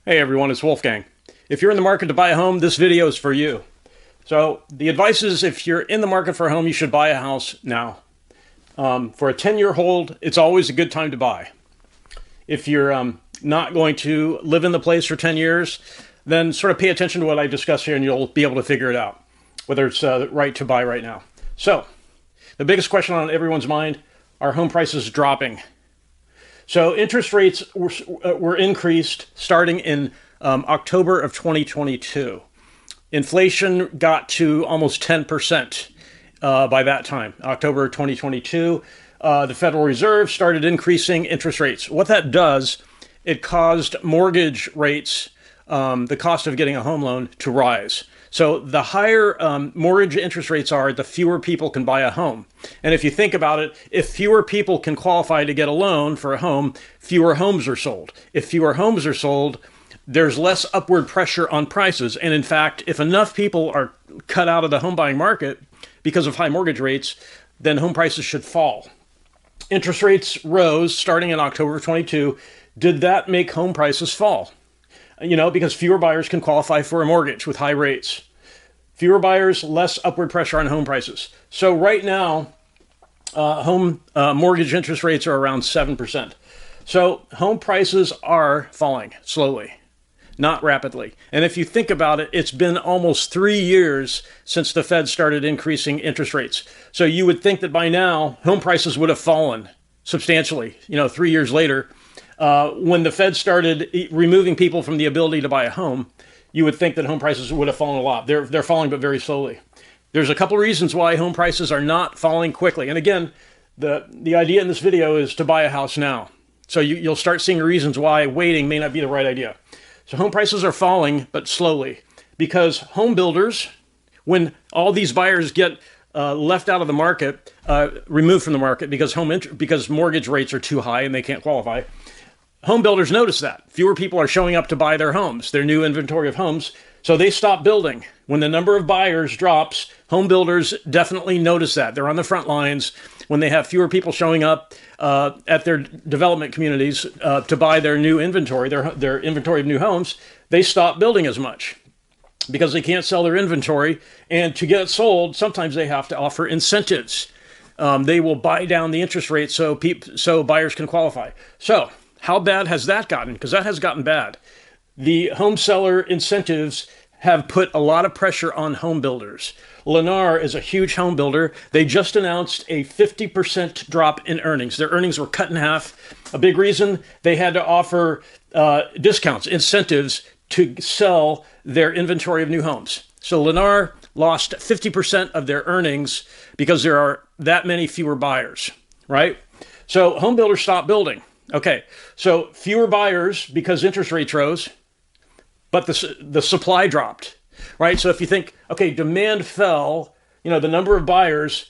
Hey everyone, it's Wolfgang. If you're in the market to buy a home, this video is for you. So the advice is if you're in the market for a home, you should buy a house now. For a 10-year hold, it's always a good time to buy. If you're not going to live in the place for 10 years, then sort of pay attention to what I discuss here and you'll be able to figure it out, whether it's right to buy right now. So the biggest question on everyone's mind, are home prices dropping? So interest rates were increased starting in October of 2022. Inflation got to almost 10% by that time, October 2022. The Federal Reserve started increasing interest rates. What that does, it caused mortgage rates, the cost of getting a home loan, to rise. So the higher mortgage interest rates are, the fewer people can buy a home. And if you think about it, if fewer people can qualify to get a loan for a home, fewer homes are sold. If fewer homes are sold, there's less upward pressure on prices. And in fact, if enough people are cut out of the home buying market because of high mortgage rates, then home prices should fall. Interest rates rose starting in October 22. Did that make home prices fall? Because fewer buyers can qualify for a mortgage with high rates. Fewer buyers, less upward pressure on home prices. So right now, home mortgage interest rates are around 7%. So home prices are falling slowly, not rapidly. And if you think about it, it's been almost 3 years since the Fed started increasing interest rates. So you would think that by now, home prices would have fallen substantially, 3 years later. When the Fed started removing people from the ability to buy a home, you would think that home prices would have fallen a lot. They're falling, but very slowly. There's a couple of reasons why home prices are not falling quickly. And again, the idea in this video is to buy a house now. So you'll start seeing reasons why waiting may not be the right idea. So home prices are falling, but slowly, because home builders, when all these buyers get left out of the market, removed from the market because mortgage rates are too high and they can't qualify, home builders notice that. Fewer people are showing up to buy their homes, their new inventory of homes, so they stop building. When the number of buyers drops, home builders definitely notice that. They're on the front lines. When they have fewer people showing up at their development communities to buy their new inventory, their inventory of new homes, they stop building as much because they can't sell their inventory. And to get it sold, sometimes they have to offer incentives. They will buy down the interest rate so buyers can qualify. So how bad has that gotten? Because that has gotten bad. The home seller incentives have put a lot of pressure on home builders. Lennar is a huge home builder. They just announced a 50% drop in earnings. Their earnings were cut in half. A big reason, they had to offer discounts, incentives to sell their inventory of new homes. So Lennar lost 50% of their earnings because there are that many fewer buyers, right? So home builders stopped building. Okay, so fewer buyers because interest rates rose, but the supply dropped, right? So if you think, okay, demand fell, the number of buyers,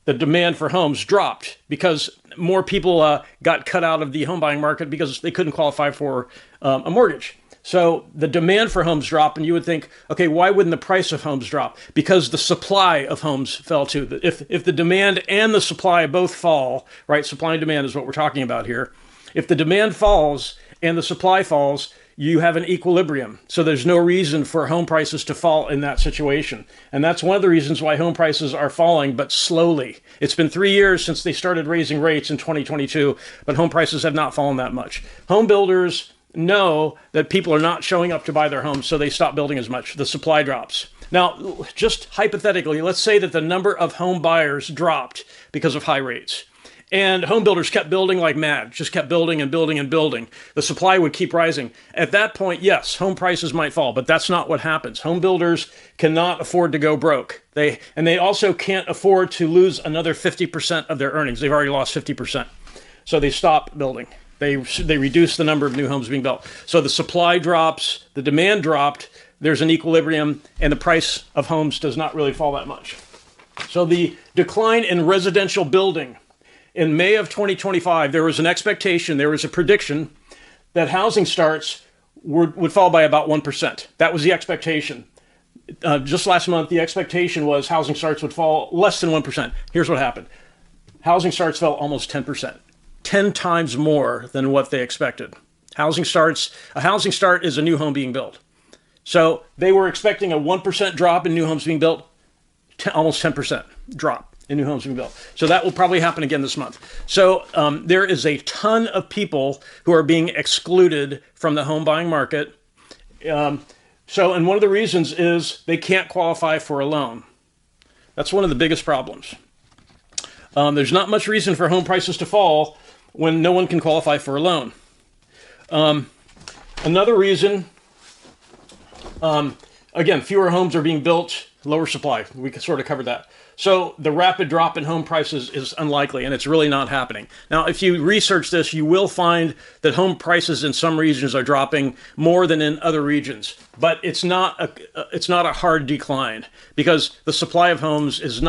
the demand for homes dropped because more people got cut out of the home buying market because they couldn't qualify for a mortgage. So the demand for homes dropped, and you would think, okay, why wouldn't the price of homes drop? Because the supply of homes fell too. If the demand and the supply both fall, right, supply and demand is what we're talking about here. If the demand falls and the supply falls, you have an equilibrium. So there's no reason for home prices to fall in that situation. And that's one of the reasons why home prices are falling, but slowly. It's been 3 years since they started raising rates in 2022, but home prices have not fallen that much. Home builders know that people are not showing up to buy their homes, so they stop building as much. The supply drops. Now, just hypothetically, let's say that the number of home buyers dropped because of high rates. And home builders kept building like mad, just kept building and building and building. The supply would keep rising. At that point, yes, home prices might fall, but that's not what happens. Home builders cannot afford to go broke. They also can't afford to lose another 50% of their earnings. They've already lost 50%. So they stop building. They reduce the number of new homes being built. So the supply drops, the demand dropped, there's an equilibrium, and the price of homes does not really fall that much. So the decline in residential building. In May of 2025, there was an expectation, there was a prediction that housing starts would fall by about 1%. That was the expectation. Just last month, the expectation was housing starts would fall less than 1%. Here's what happened. Housing starts fell almost 10%. 10 times more than what they expected. A housing start is a new home being built. So they were expecting a 1% drop in new homes being built, almost 10% drop in new homes being built. So that will probably happen again this month. So there is a ton of people who are being excluded from the home buying market. And one of the reasons is they can't qualify for a loan. That's one of the biggest problems. There's not much reason for home prices to fall when no one can qualify for a loan. Another reason, again, fewer homes are being built, lower supply. We sort of covered that. So the rapid drop in home prices is unlikely, and it's really not happening. Now, if you research this, you will find that home prices in some regions are dropping more than in other regions, but it's not a hard decline because the supply of homes is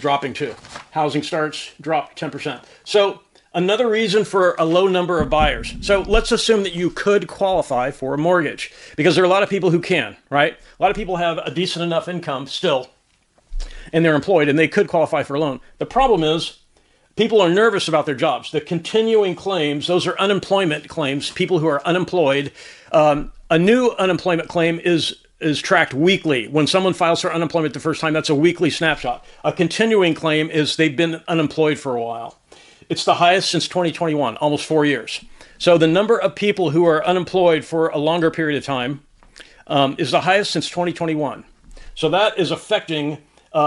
dropping too. Housing starts dropped 10%. So another reason for a low number of buyers. So let's assume that you could qualify for a mortgage because there are a lot of people who can, right? A lot of people have a decent enough income still, and they're employed, and they could qualify for a loan. The problem is people are nervous about their jobs. The continuing claims, those are unemployment claims, people who are unemployed. A new unemployment claim is tracked weekly. When someone files for unemployment the first time, that's a weekly snapshot. A continuing claim is they've been unemployed for a while. It's the highest since 2021, almost 4 years. So the number of people who are unemployed for a longer period of time is the highest since 2021. So that is affecting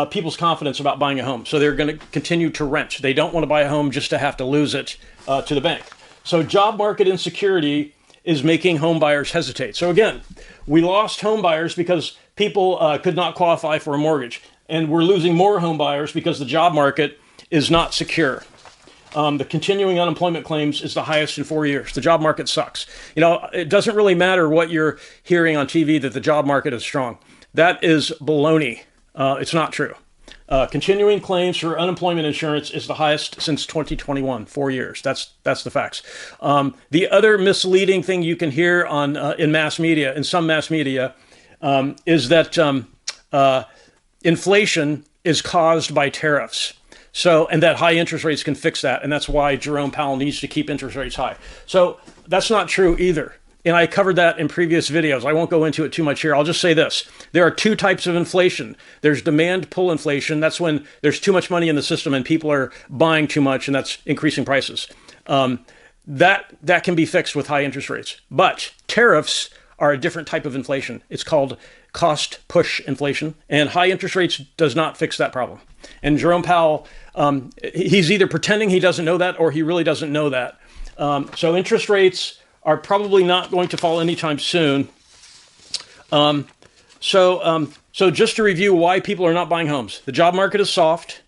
people's confidence about buying a home. So they're going to continue to rent. They don't want to buy a home just to have to lose it to the bank. So job market insecurity is making home buyers hesitate. So again, we lost home buyers because people could not qualify for a mortgage. And we're losing more home buyers because the job market is not secure. The continuing unemployment claims is the highest in 4 years. The job market sucks. You know, it doesn't really matter what you're hearing on TV that the job market is strong. That is baloney. It's not true. Continuing claims for unemployment insurance is the highest since 2021, 4 years. That's the facts. The other misleading thing you can hear in mass media, in some mass media, is that inflation is caused by tariffs. So, and that high interest rates can fix that. And that's why Jerome Powell needs to keep interest rates high. So that's not true either. And I covered that in previous videos. I won't go into it too much here. I'll just say this. There are two types of inflation. There's demand pull inflation. That's when there's too much money in the system and people are buying too much, and that's increasing prices. That can be fixed with high interest rates. But tariffs are a different type of inflation. It's called cost push inflation, and high interest rates does not fix that problem. And Jerome Powell, he's either pretending he doesn't know that or he really doesn't know that. So interest rates are probably not going to fall anytime soon. So just to review why people are not buying homes. The job market is soft.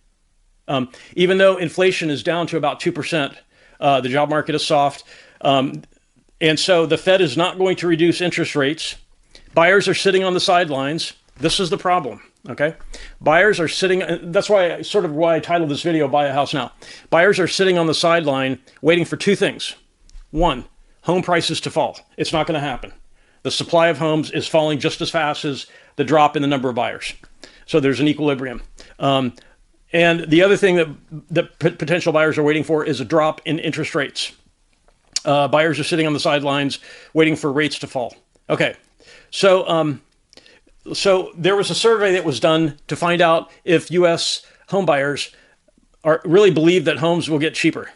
Even though inflation is down to about 2%, the job market is soft. And so the Fed is not going to reduce interest rates. Buyers are sitting on the sidelines. This is the problem, okay? Buyers are sitting, that's why I titled this video, Buy a House Now. Buyers are sitting on the sideline waiting for two things. One, home prices to fall. It's not going to happen. The supply of homes is falling just as fast as the drop in the number of buyers. So there's an equilibrium. And the other thing that potential buyers are waiting for is a drop in interest rates. Buyers are sitting on the sidelines waiting for rates to fall. Okay, so there was a survey that was done to find out if U.S. home buyers really believe that homes will get cheaper.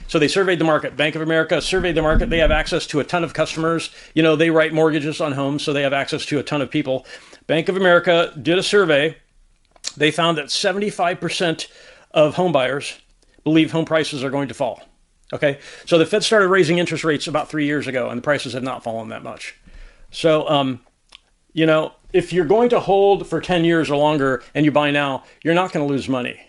So they surveyed the market. Bank of America surveyed the market. They have access to a ton of customers. You know, they write mortgages on homes, so they have access to a ton of people. Bank of America did a survey. They found that 75% of home buyers believe home prices are going to fall. Okay, so the Fed started raising interest rates about 3 years ago, and the prices have not fallen that much. So, you know, if you're going to hold for 10 years or longer and you buy now, you're not going to lose money.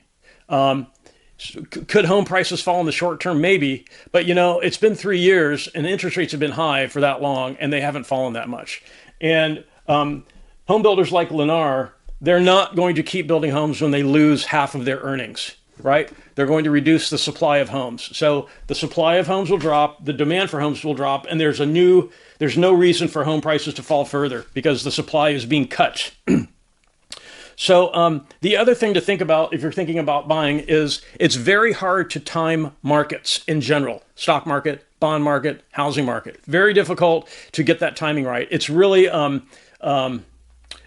Could home prices fall in the short term? Maybe. But, you know, it's been 3 years and interest rates have been high for that long and they haven't fallen that much. And home builders like Lennar, they're not going to keep building homes when they lose half of their earnings, right? They're going to reduce the supply of homes. So the supply of homes will drop, the demand for homes will drop, and there's no reason for home prices to fall further because the supply is being cut. So the other thing to think about if you're thinking about buying is it's very hard to time markets in general. Stock market, bond market, housing market. Very difficult to get that timing right. It's really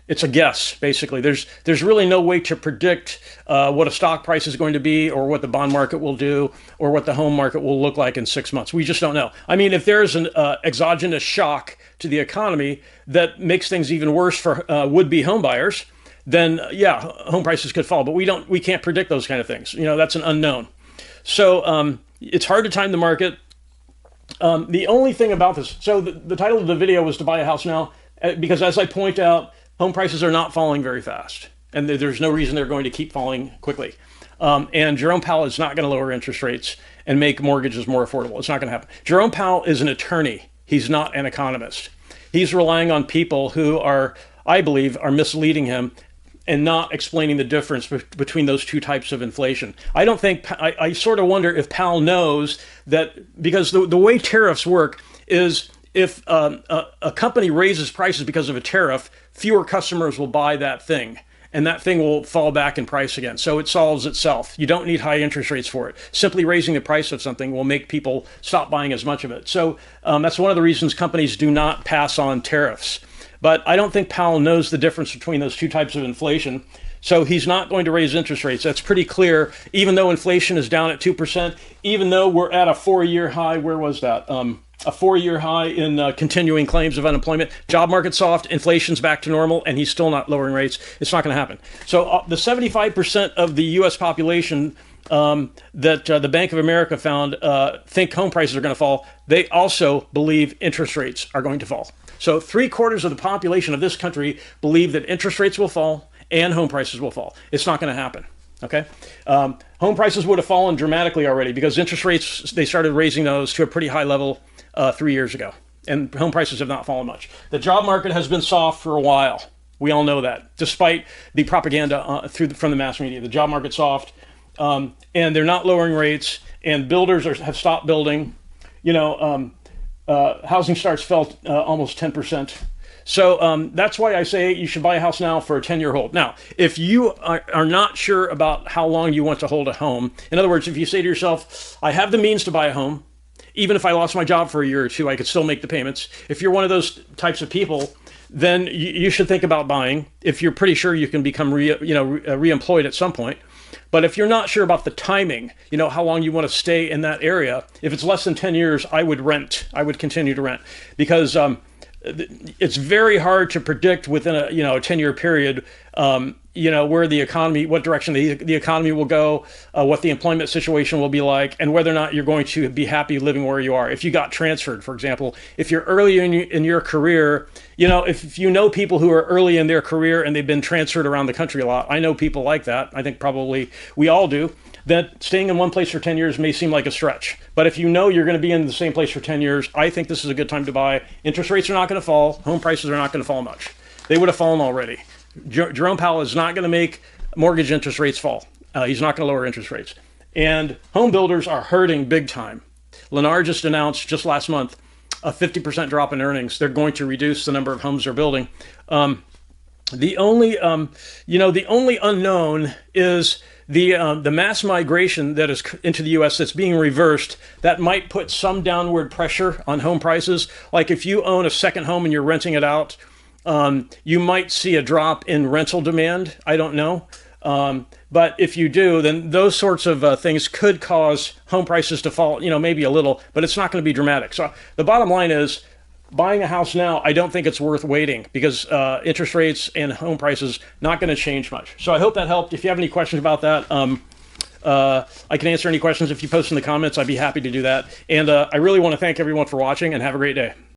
it's a guess, basically. There's really no way to predict what a stock price is going to be, or what the bond market will do, or what the home market will look like in 6 months. We just don't know. I mean, if there's an exogenous shock to the economy that makes things even worse for would-be home buyers, then yeah, home prices could fall. But we can't predict those kind of things. You know, that's an unknown. So it's hard to time the market. The only thing about this, so the title of the video was to buy a house now, because as I point out, home prices are not falling very fast, and there's no reason they're going to keep falling quickly. And Jerome Powell is not going to lower interest rates and make mortgages more affordable. It's not going to happen. Jerome Powell is an attorney. He's not an economist. He's relying on people who are, I believe, are misleading him and not explaining the difference between those two types of inflation. I don't think, I sort of wonder if Powell knows that, because the way tariffs work is if a company raises prices because of a tariff, fewer customers will buy that thing, and that thing will fall back in price again. So it solves itself. You don't need high interest rates for it. Simply raising the price of something will make people stop buying as much of it. So that's one of the reasons companies do not pass on tariffs. But I don't think Powell knows the difference between those two types of inflation. So he's not going to raise interest rates. That's pretty clear, even though inflation is down at 2%, even though we're at a 4-year high. Where was that? A 4-year high in continuing claims of unemployment. Job market soft, inflation's back to normal, and he's still not lowering rates. It's not going to happen. So the 75% of the U.S. population that the Bank of America found think home prices are going to fall, they also believe interest rates are going to fall. So 3/4 of the population of this country believe that interest rates will fall and home prices will fall. It's not going to happen. Okay, home prices would have fallen dramatically already, because interest rates, they started raising those to a pretty high level 3 years ago, and home prices have not fallen much. The job market has been soft for a while. We all know that, despite the propaganda from the mass media. The job market's soft, and they're not lowering rates, and builders have stopped building. You know, housing starts fell almost 10%. So that's why I say you should buy a house now for a 10-year hold. Now, if you are not sure about how long you want to hold a home, in other words, if you say to yourself, I have the means to buy a home, even if I lost my job for a year or two, I could still make the payments. If you're one of those types of people, then you should think about buying, if you're pretty sure you can become reemployed at some point. But if you're not sure about the timing, you know, how long you want to stay in that area, if it's less than 10 years, I would rent. I would continue to rent, because it's very hard to predict within a 10-year period, where the economy, what direction the economy will go, what the employment situation will be like, and whether or not you're going to be happy living where you are. If you got transferred, for example, if you're early in your career, if you know people who are early in their career and they've been transferred around the country a lot, I know people like that. I think probably we all do. That staying in one place for 10 years may seem like a stretch. But if you know you're going to be in the same place for 10 years, I think this is a good time to buy. Interest rates are not going to fall. Home prices are not going to fall much. They would have fallen already. Jerome Powell is not going to make mortgage interest rates fall. He's not going to lower interest rates. And home builders are hurting big time. Lennar just announced just last month a 50% drop in earnings. They're going to reduce the number of homes they're building. The only unknown is the mass migration that is into the U.S. that's being reversed. That might put some downward pressure on home prices. Like if you own a second home and you're renting it out, you might see a drop in rental demand. I don't know. But if you do, then those sorts of things could cause home prices to fall, maybe a little, but it's not going to be dramatic. So the bottom line is, buying a house now, I don't think it's worth waiting, because interest rates and home prices not going to change much. So I hope that helped. If you have any questions about that, I can answer any questions. If you post in the comments, I'd be happy to do that. And I really want to thank everyone for watching, and have a great day.